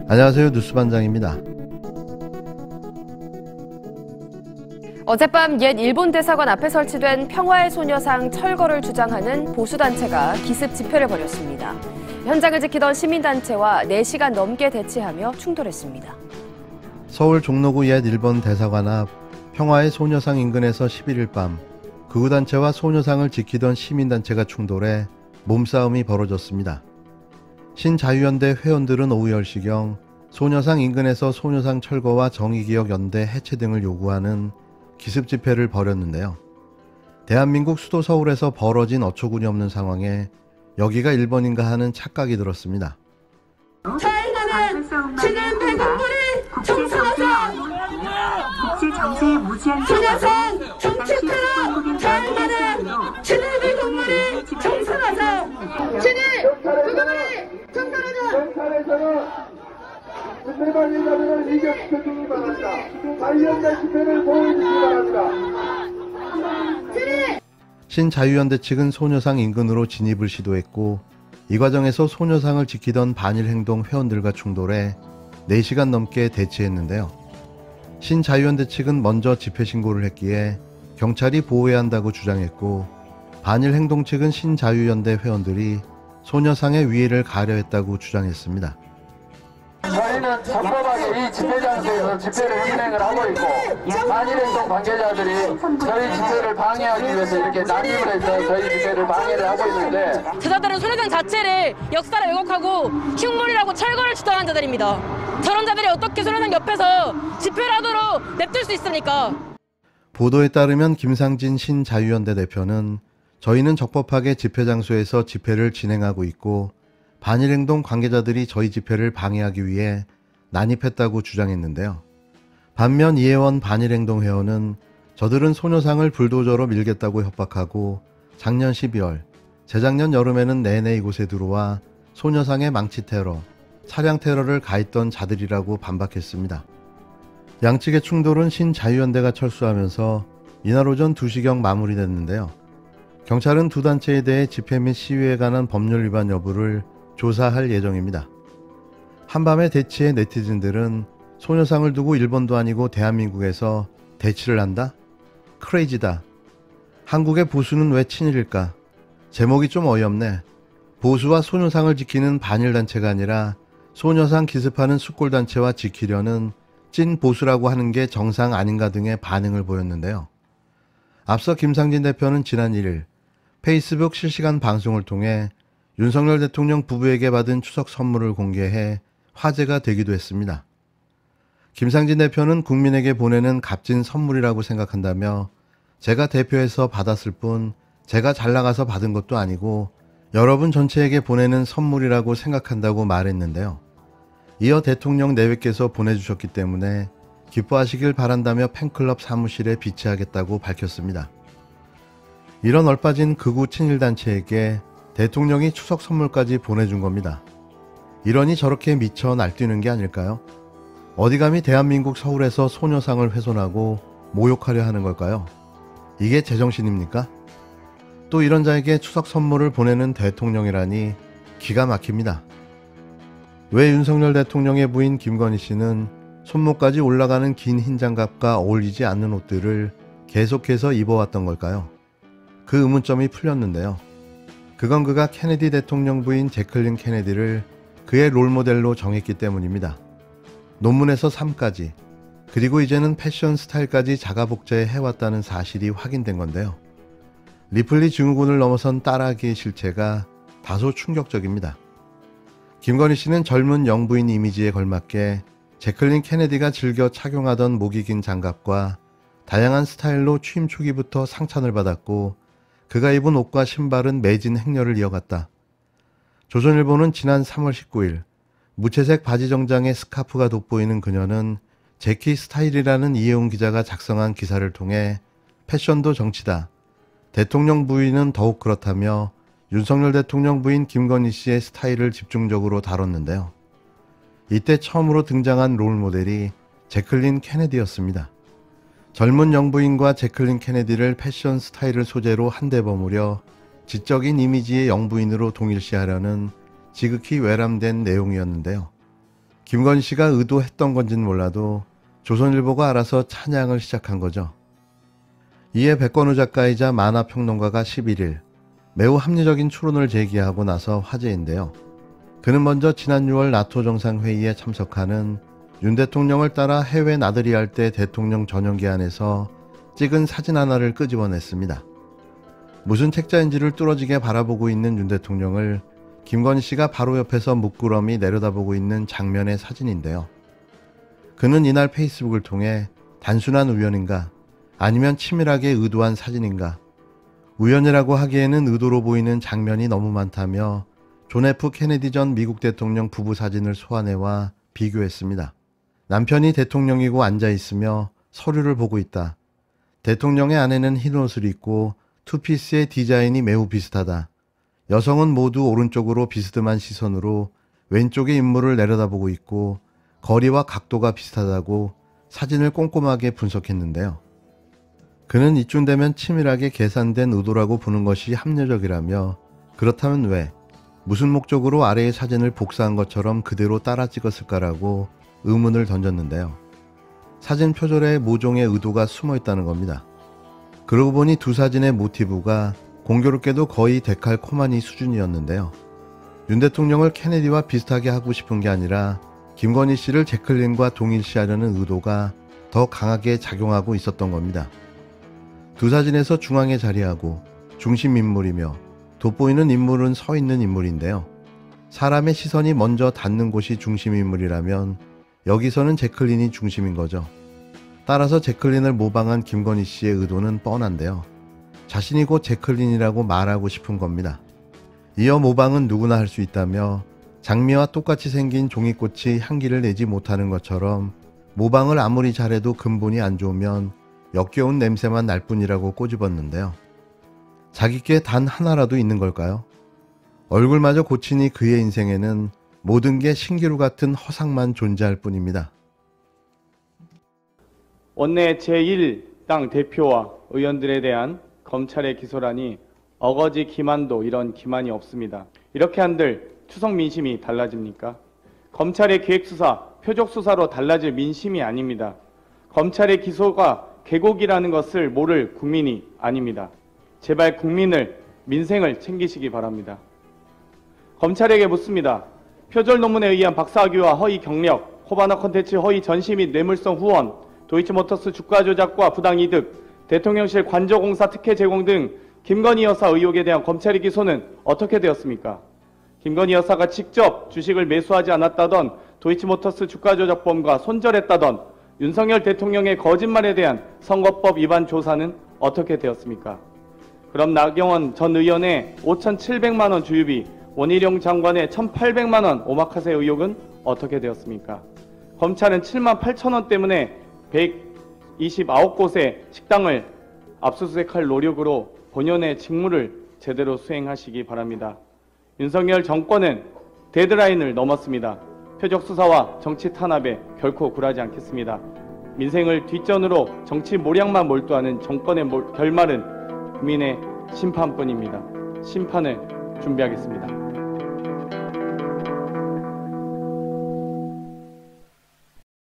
안녕하세요. 뉴스반장입니다. 어젯밤 옛 일본 대사관 앞에 설치된 평화의 소녀상 철거를 주장하는 보수단체가 기습 집회를 벌였습니다. 현장을 지키던 시민단체와 4시간 넘게 대치하며 충돌했습니다. 서울 종로구 옛 일본 대사관 앞 평화의 소녀상 인근에서 11일 밤 극우단체와 소녀상을 지키던 시민단체가 충돌해 몸싸움이 벌어졌습니다. 신자유연대 회원들은 오후 10시경 소녀상 인근에서 소녀상 철거와 정의기억연대 해체 등을 요구하는 기습 집회를 벌였는데요. 대한민국 수도 서울에서 벌어진 어처구니 없는 상황에 여기가 일본인가 하는 착각이 들었습니다. 차이나는 지는 배경물이 청소하자! 국제정세에 무지한 소녀상 정치패라! 차이나는 지는 배경물이 청소하자! 지는 배경물이 청소하자! 집회 방해자들을 이격시켜주기 바랍니다. 자유연대 집회를 보호해주기 바랍니다. 신자유연대 측은 소녀상 인근으로 진입을 시도했고 이 과정에서 소녀상을 지키던 반일행동 회원들과 충돌해 4시간 넘게 대치했는데요. 신자유연대 측은 먼저 집회 신고를 했기에 경찰이 보호해야 한다고 주장했고 반일행동 측은 신자유연대 회원들이 소녀상의 위해를 가려 했다고 주장했습니다. 저희는 적법하게 이 집회 장소에서 집회를 진행을 하고 있고 반일행동 관계자들이 저희 집회를 방해하기 위해서 이렇게 난입을 해서 저희 집회를 방해를 하고 있는데 저자들은 소녀상 자체를 역사를 왜곡하고 흉물이라고 철거를 주장한 자들입니다. 저런 자들이 어떻게 소녀상 옆에서 집회를 하도록 냅둘 수 있습니까? 보도에 따르면 김상진 신자유연대 대표는 저희는 적법하게 집회 장소에서 집회를 진행하고 있고 반일행동 관계자들이 저희 집회를 방해하기 위해 난입했다고 주장했는데요. 반면 이혜원 반일행동 회원은 저들은 소녀상을 불도저로 밀겠다고 협박하고 작년 12월, 재작년 여름에는 내내 이곳에 들어와 소녀상의 망치 테러, 차량 테러를 가했던 자들이라고 반박했습니다. 양측의 충돌은 신자유연대가 철수하면서 이날 오전 2시경 마무리됐는데요. 경찰은 두 단체에 대해 집회 및 시위에 관한 법률 위반 여부를 조사할 예정입니다. 한밤에 대치의 네티즌들은 소녀상을 두고 일본도 아니고 대한민국에서 대치를 한다? 크레이지다. 한국의 보수는 왜 친일일까? 제목이 좀 어이없네. 보수와 소녀상을 지키는 반일단체가 아니라 소녀상 기습하는 숫골단체와 지키려는 찐 보수라고 하는 게 정상 아닌가 등의 반응을 보였는데요. 앞서 김상진 대표는 지난 1일 페이스북 실시간 방송을 통해 윤석열 대통령 부부에게 받은 추석 선물을 공개해 화제가 되기도 했습니다. 김상진 대표는 국민에게 보내는 값진 선물이라고 생각한다며 제가 대표해서 받았을 뿐 제가 잘 나가서 받은 것도 아니고 여러분 전체에게 보내는 선물이라고 생각한다고 말했는데요. 이어 대통령 내외께서 보내주셨기 때문에 기뻐하시길 바란다며 팬클럽 사무실에 비치하겠다고 밝혔습니다. 이런 얼빠진 극우 친일단체에게 대통령이 추석 선물까지 보내준 겁니다. 이러니 저렇게 미쳐 날뛰는 게 아닐까요? 어디 감히 대한민국 서울에서 소녀상을 훼손하고 모욕하려 하는 걸까요? 이게 제정신입니까? 또 이런 자에게 추석 선물을 보내는 대통령이라니 기가 막힙니다. 왜 윤석열 대통령의 부인 김건희 씨는 손목까지 올라가는 긴 흰 장갑과 어울리지 않는 옷들을 계속해서 입어왔던 걸까요? 그 의문점이 풀렸는데요. 그건 그가 케네디 대통령 부인 제클린 케네디를 그의 롤모델로 정했기 때문입니다. 논문에서 삶까지, 그리고 이제는 패션 스타일까지 자가복제해 해왔다는 사실이 확인된 건데요. 리플리 증후군을 넘어선 따라하기의 실체가 다소 충격적입니다. 김건희 씨는 젊은 영부인 이미지에 걸맞게 제클린 케네디가 즐겨 착용하던 목이 긴 장갑과 다양한 스타일로 취임 초기부터 상찬을 받았고 그가 입은 옷과 신발은 매진 행렬을 이어갔다. 조선일보는 지난 3월 19일 무채색 바지 정장에 스카프가 돋보이는 그녀는 제키 스타일이라는 이혜웅 기자가 작성한 기사를 통해 패션도 정치다. 대통령 부인은 더욱 그렇다며 윤석열 대통령 부인 김건희 씨의 스타일을 집중적으로 다뤘는데요. 이때 처음으로 등장한 롤모델이 제클린 케네디였습니다. 젊은 영부인과 제클린 케네디를 패션 스타일을 소재로 한데 버무려 지적인 이미지의 영부인으로 동일시하려는 지극히 외람된 내용이었는데요. 김건희 씨가 의도했던 건지는 몰라도 조선일보가 알아서 찬양을 시작한 거죠. 이에 백건우 작가이자 만화평론가가 11일 매우 합리적인 추론을 제기하고 나서 화제인데요. 그는 먼저 지난 6월 나토 정상회의에 참석하는 윤 대통령을 따라 해외 나들이 할 때 대통령 전용기 안에서 찍은 사진 하나를 끄집어냈습니다. 무슨 책자인지를 뚫어지게 바라보고 있는 윤 대통령을 김건희 씨가 바로 옆에서 묵구름이 내려다보고 있는 장면의 사진인데요. 그는 이날 페이스북을 통해 단순한 우연인가 아니면 치밀하게 의도한 사진인가, 우연이라고 하기에는 의도로 보이는 장면이 너무 많다며 존 F 케네디 전 미국 대통령 부부 사진을 소환해와 비교했습니다. 남편이 대통령이고 앉아있으며 서류를 보고 있다. 대통령의 아내는 흰 옷을 입고 투피스의 디자인이 매우 비슷하다. 여성은 모두 오른쪽으로 비스듬한 시선으로 왼쪽의 인물을 내려다보고 있고 거리와 각도가 비슷하다고 사진을 꼼꼼하게 분석했는데요. 그는 이쯤 되면 치밀하게 계산된 의도라고 보는 것이 합리적이라며 그렇다면 왜, 무슨 목적으로 아래의 사진을 복사한 것처럼 그대로 따라 찍었을까라고 의문을 던졌는데요. 사진 표절에 모종의 의도가 숨어 있다는 겁니다. 그러고 보니 두 사진의 모티브가 공교롭게도 거의 데칼코마니 수준이었는데요. 윤 대통령을 케네디와 비슷하게 하고 싶은 게 아니라 김건희 씨를 제클린과 동일시하려는 의도가 더 강하게 작용하고 있었던 겁니다. 두 사진에서 중앙에 자리하고 중심 인물이며 돋보이는 인물은 서 있는 인물인데요. 사람의 시선이 먼저 닿는 곳이 중심 인물이라면 여기서는 제클린이 중심인 거죠. 따라서 제클린을 모방한 김건희 씨의 의도는 뻔한데요. 자신이 곧 제클린이라고 말하고 싶은 겁니다. 이어 모방은 누구나 할 수 있다며 장미와 똑같이 생긴 종이꽃이 향기를 내지 못하는 것처럼 모방을 아무리 잘해도 근본이 안 좋으면 역겨운 냄새만 날 뿐이라고 꼬집었는데요. 자기께 단 하나라도 있는 걸까요? 얼굴마저 고치니 그의 인생에는 모든 게 신기루 같은 허상만 존재할 뿐입니다. 원내 제1당 대표와 의원들에 대한 검찰의 기소라니 어거지 기만도 이런 기만이 없습니다. 이렇게 한들 추석 민심이 달라집니까? 검찰의 기획수사, 표적수사로 달라질 민심이 아닙니다. 검찰의 기소가 계곡이라는 것을 모를 국민이 아닙니다. 제발 국민을, 민생을 챙기시기 바랍니다. 검찰에게 묻습니다. 표절 논문에 의한 박사학위와 허위 경력, 코바나 콘텐츠 허위 전시 및 뇌물성 후원, 도이치모터스 주가 조작과 부당이득, 대통령실 관저공사 특혜 제공 등 김건희 여사 의혹에 대한 검찰의 기소는 어떻게 되었습니까? 김건희 여사가 직접 주식을 매수하지 않았다던 도이치모터스 주가 조작범과 손절했다던 윤석열 대통령의 거짓말에 대한 선거법 위반 조사는 어떻게 되었습니까? 그럼 나경원 전 의원의 5,700만 원 주유비, 원희룡 장관의 1,800만 원 오마카세 의혹은 어떻게 되었습니까? 검찰은 7만 8천 원 때문에 129곳의 식당을 압수수색할 노력으로 본연의 직무를 제대로 수행하시기 바랍니다. 윤석열 정권은 데드라인을 넘었습니다. 표적 수사와 정치 탄압에 결코 굴하지 않겠습니다. 민생을 뒷전으로 정치 모략만 몰두하는 정권의 결말은 국민의 심판뿐입니다. 심판을 준비하겠습니다.